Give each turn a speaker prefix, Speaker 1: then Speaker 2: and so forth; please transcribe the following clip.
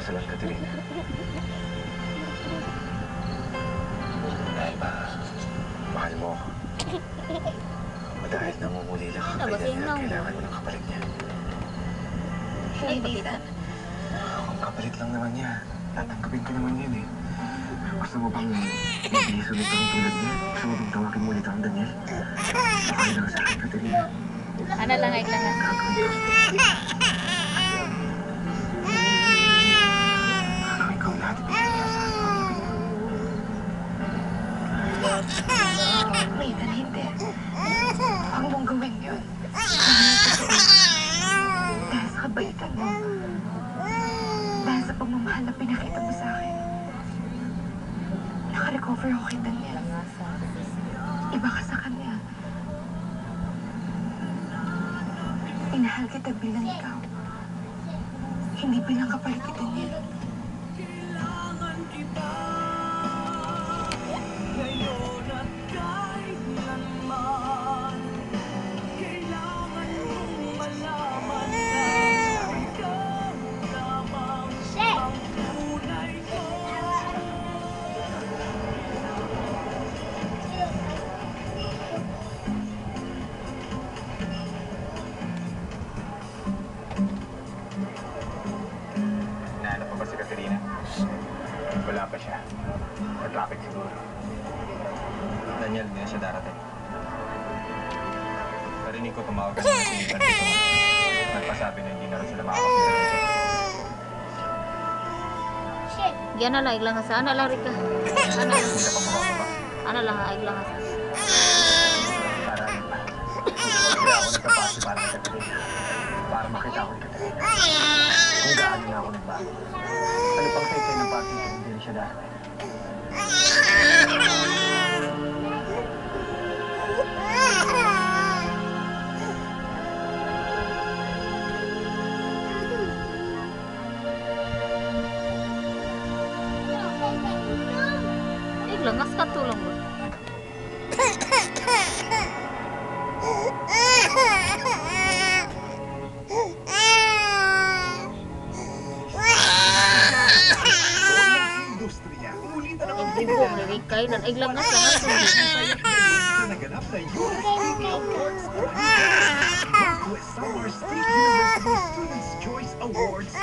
Speaker 1: pagpapakasalan, Katerina. Dahil ba, mahal mo ako. O dahil namumulila ka kay Daniel at kailangan mo ng kapalit niya.
Speaker 2: Hindi, Nathan.
Speaker 1: Kung kapalit lang naman niya, tatanggapin ko naman yun eh. Gusto mo bang ibilis ulit ang tulad niya? Gusto mo bang tawagin mo ulit ang Daniel? Okay lang sa akin, Katerina.
Speaker 2: Ano lang, ay lang.
Speaker 1: Gagawin ko. Gagawin ko lahat ng pinagsasabi mo.
Speaker 2: Nathan, hindi. Huwag mong gawin yun. Dahil sa kabaitan mo. Dahil sa pagmamahal na pinakita mo sa akin. Nakarecover ako kay Daniel. Iba ka sa kanya. Inahal kita bilang ikaw. Hindi bilang kapalit kita niya.
Speaker 1: Nahanap pa ba si Katerina? Wala pa siya. Nag-traffic siguro. Daniel, hindi na siya darating. Narinig ko tumawag ka na si Ethan dito. Nagpasabi na hindi na rin sila makakapita dito.
Speaker 3: Yan na lang, iglang sa ana lang Rika. Ana lang.
Speaker 1: Hindi ka pa makakaba.
Speaker 3: Ana lang, iglang sa.
Speaker 1: Para rin pa. Kaya ako nagkapasi para kay Katerina. Para makita ako ni Katerina. Kung gaano na ako nagbago. Ano pang say ng party kung hindi na siya darating?
Speaker 3: Iglang as katulong mo. Ibu ni Rika dan iglang as lang as.
Speaker 1: Naganap na USTV Awards Northwest Summer State University Students' Choice Awards.